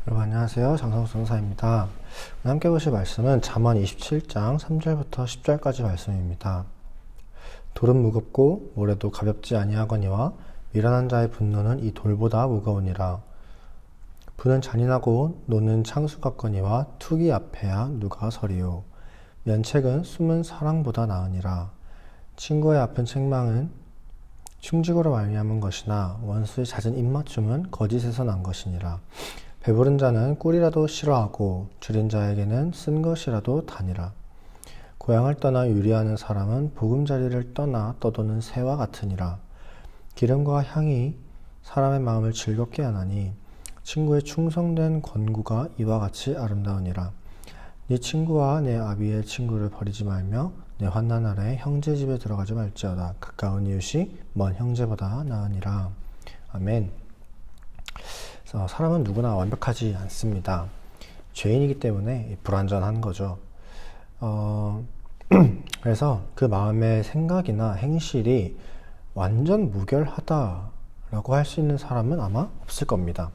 여러분 안녕하세요. 장성수 전사입니다. 오늘 함께 보실 말씀은 잠언 27장 3절부터 10절까지 말씀입니다. 돌은 무겁고 모래도 가볍지 아니하거니와 미련한 자의 분노는 이 돌보다 무거우니라. 부는 잔인하고 노는 창수 같거니와 투기 앞에야 누가 서리요. 면책은 숨은 사랑보다 나으니라. 친구의 아픈 책망은 충직으로 말미암은 것이나 원수의 잦은 입맞춤은 거짓에서 난 것이니라. 배부른 자는 꿀이라도 싫어하고 줄인 자에게는 쓴 것이라도 다니라. 고향을 떠나 유리하는 사람은 보금자리를 떠나 떠도는 새와 같으니라. 기름과 향이 사람의 마음을 즐겁게 하나니 친구의 충성된 권고가 이와 같이 아름다우니라. 네 친구와 내 아비의 친구를 버리지 말며 내 환난 아래 형제 집에 들어가지 말지어다. 가까운 이웃이 먼 형제보다 나으니라. 아멘. 사람은 누구나 완벽하지 않습니다. 죄인이기 때문에 불완전한 거죠. 그래서 그 마음의 생각이나 행실이 완전 무결하다라고 할 수 있는 사람은 아마 없을 겁니다.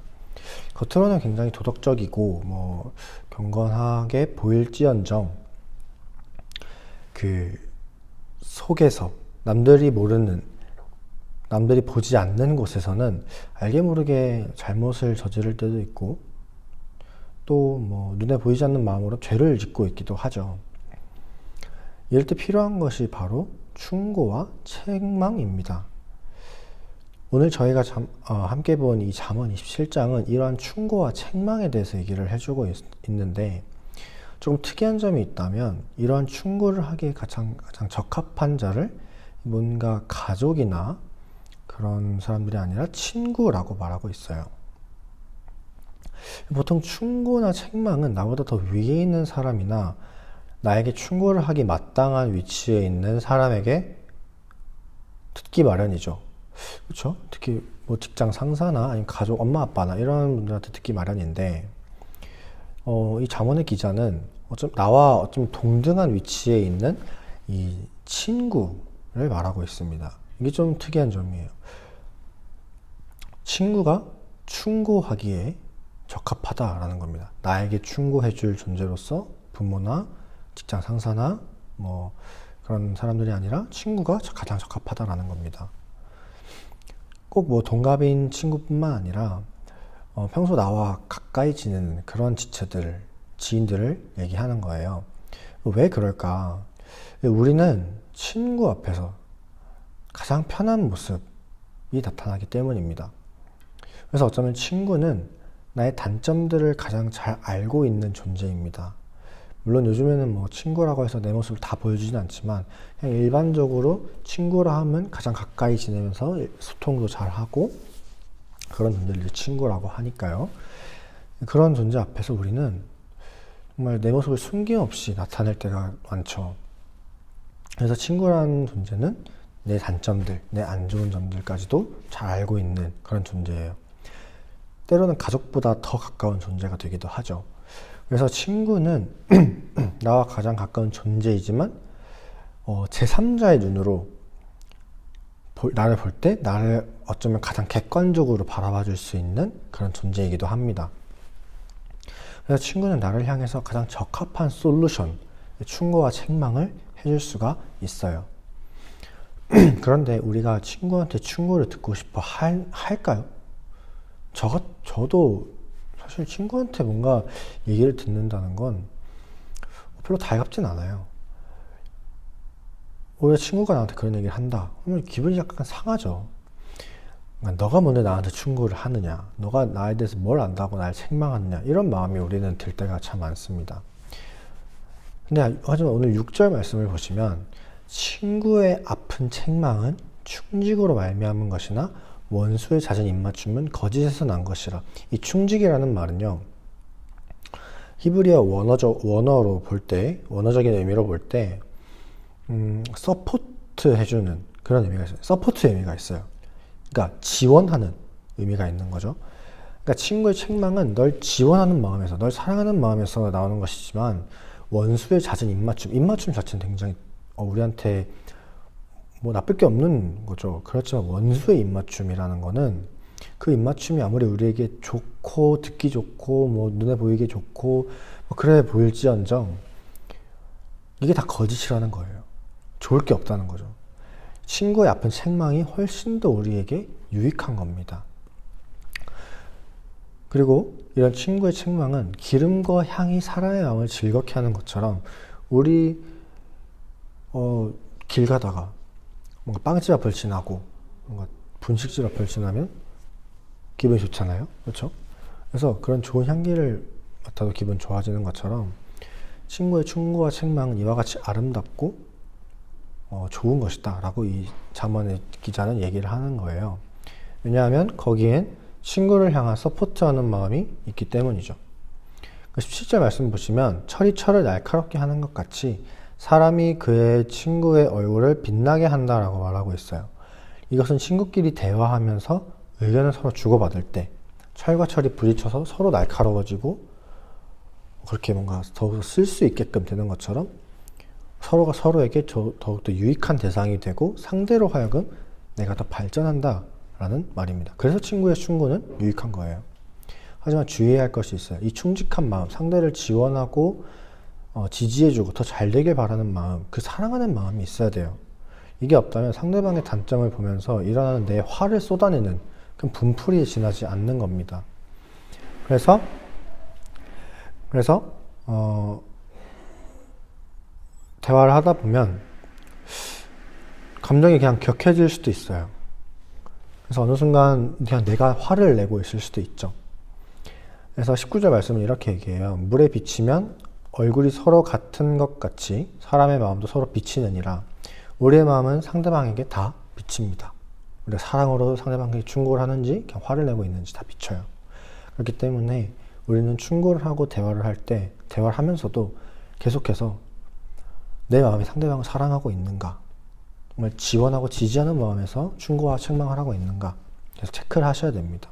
겉으로는 굉장히 도덕적이고 경건하게 보일지언정 그 속에서 남들이 보지 않는 곳에서는 알게 모르게 잘못을 저지를 때도 있고 또 눈에 보이지 않는 마음으로 죄를 짓고 있기도 하죠. 이럴 때 필요한 것이 바로 충고와 책망입니다. 오늘 저희가 함께 본 이 잠언 27장은 이러한 충고와 책망에 대해서 얘기를 해주고 있는데 조금 특이한 점이 있다면 이러한 충고를 하기에 가장 적합한 자를 뭔가 가족이나 그런 사람들이 아니라 친구라고 말하고 있어요. 보통 충고나 책망은 나보다 더 위에 있는 사람이나 나에게 충고를 하기 마땅한 위치에 있는 사람에게 듣기 마련이죠. 그렇죠? 특히 직장 상사나 아니면 가족, 엄마, 아빠나 이런 분들한테 듣기 마련인데 이 잠언의 기자는 나와 어쩜 동등한 위치에 있는 이 친구를 말하고 있습니다. 이게 좀 특이한 점이에요. 친구가 충고하기에 적합하다라는 겁니다. 나에게 충고해줄 존재로서 부모나 직장 상사나 그런 사람들이 아니라 친구가 가장 적합하다라는 겁니다. 꼭 동갑인 친구뿐만 아니라 평소 나와 가까이 지내는 그런 지인들을 얘기하는 거예요. 왜 그럴까? 우리는 친구 앞에서 가장 편한 모습이 나타나기 때문입니다. 그래서 어쩌면 친구는 나의 단점들을 가장 잘 알고 있는 존재입니다. 물론 요즘에는 친구라고 해서 내 모습을 다 보여주진 않지만 그냥 일반적으로 친구라 하면 가장 가까이 지내면서 소통도 잘 하고 그런 존재를 친구라고 하니까요. 그런 존재 앞에서 우리는 정말 내 모습을 숨김없이 나타낼 때가 많죠. 그래서 친구라는 존재는 내 단점들, 내 안 좋은 점들까지도 잘 알고 있는 그런 존재예요. 때로는 가족보다 더 가까운 존재가 되기도 하죠. 그래서 친구는 나와 가장 가까운 존재이지만 제3자의 눈으로 나를 볼 때 나를 어쩌면 가장 객관적으로 바라봐 줄 수 있는 그런 존재이기도 합니다. 그래서 친구는 나를 향해서 가장 적합한 솔루션, 충고와 책망을 해줄 수가 있어요. 그런데 우리가 친구한테 충고를 듣고 싶어 할까요? 저도 사실 친구한테 뭔가 얘기를 듣는다는 건 별로 달갑진 않아요. 오히려 친구가 나한테 그런 얘기를 한다. 그러면 기분이 약간 상하죠. 그러니까 너가 뭔데 나한테 충고를 하느냐, 너가 나에 대해서 뭘 안다고 날 책망하느냐, 이런 마음이 우리는 들 때가 참 많습니다. 근데 하지만 오늘 6절 말씀을 보시면 친구의 아픈 책망은 충직으로 말미암은 것이나 원수의 잦은 입맞춤은 거짓에서 난 것이라. 이 충직이라는 말은요, 히브리어 원어로 볼 때, 원어적인 의미로 볼 때, 서포트 해주는 그런 의미가 있어요. 서포트 의미가 있어요. 그러니까 지원하는 의미가 있는 거죠. 그러니까 친구의 책망은 널 지원하는 마음에서, 널 사랑하는 마음에서 나오는 것이지만, 원수의 잦은 입맞춤 자체는 굉장히 우리한테 나쁠 게 없는 거죠. 그렇지만 원수의 입맞춤이라는 거는 그 입맞춤이 아무리 우리에게 좋고 듣기 좋고 뭐 눈에 보이기 좋고 뭐 그래 보일지언정 이게 다 거짓이라는 거예요. 좋을 게 없다는 거죠. 친구의 아픈 책망이 훨씬 더 우리에게 유익한 겁니다. 그리고 이런 친구의 책망은 기름과 향이 사람의 마음을 즐겁게 하는 것처럼 우리 길 가다가 뭔가 빵집 앞을 지나고 뭔가 분식집 앞을 지나면 기분이 좋잖아요. 그렇죠? 그래서 그런 좋은 향기를 맡아도 기분 좋아지는 것처럼 친구의 충고와 책망은 이와 같이 아름답고 좋은 것이다 라고 이 잠언의 기자는 얘기를 하는 거예요. 왜냐하면 거기엔 친구를 향한 서포트하는 마음이 있기 때문이죠. 17절 말씀 보시면 철이 철을 날카롭게 하는 것 같이 사람이 그의 친구의 얼굴을 빛나게 한다라고 말하고 있어요. 이것은 친구끼리 대화하면서 의견을 서로 주고받을 때 철과 철이 부딪혀서 서로 날카로워지고 그렇게 뭔가 더욱 쓸 수 있게끔 되는 것처럼 서로가 서로에게 더욱더 유익한 대상이 되고 상대로 하여금 내가 더 발전한다 라는 말입니다. 그래서 친구의 충고는 유익한 거예요. 하지만 주의해야 할 것이 있어요. 이 충직한 마음, 상대를 지원하고 지지해주고 더 잘 되길 바라는 마음, 그 사랑하는 마음이 있어야 돼요. 이게 없다면 상대방의 단점을 보면서 일어나는 내 화를 쏟아내는 그 분풀이에 지나지 않는 겁니다. 그래서 대화를 하다 보면 감정이 그냥 격해질 수도 있어요. 그래서 어느 순간 그냥 내가 화를 내고 있을 수도 있죠. 그래서 19절 말씀은 이렇게 얘기해요. 물에 비치면 얼굴이 서로 같은 것 같이 사람의 마음도 서로 비치느니라. 우리의 마음은 상대방에게 다 비칩니다. 우리가 사랑으로 상대방에게 충고를 하는지 그냥 화를 내고 있는지 다 비쳐요. 그렇기 때문에 우리는 충고를 하고 대화를 할 때 대화를 하면서도 계속해서 내 마음이 상대방을 사랑하고 있는가, 정말 지원하고 지지하는 마음에서 충고와 책망을 하고 있는가 계속 체크를 하셔야 됩니다.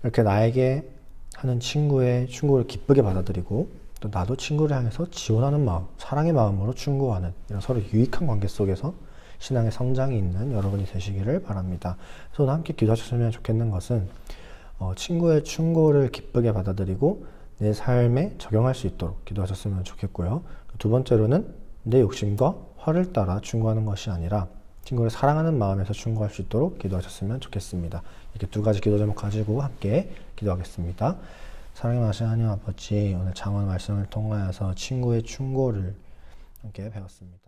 이렇게 나에게 하는 친구의 충고를 기쁘게 받아들이고 또 나도 친구를 향해서 지원하는 마음, 사랑의 마음으로 충고하는 이런 서로 유익한 관계 속에서 신앙의 성장이 있는 여러분이 되시기를 바랍니다. 그래서 오늘 함께 기도하셨으면 좋겠는 것은 친구의 충고를 기쁘게 받아들이고 내 삶에 적용할 수 있도록 기도하셨으면 좋겠고요. 두 번째로는 내 욕심과 화를 따라 충고하는 것이 아니라 친구를 사랑하는 마음에서 충고할 수 있도록 기도하셨으면 좋겠습니다. 이렇게 두 가지 기도 제목 가지고 함께 기도하겠습니다. 사랑의 하나님 아버지, 오늘 잠언 말씀을 통하여서 친구의 충고를 함께 배웠습니다.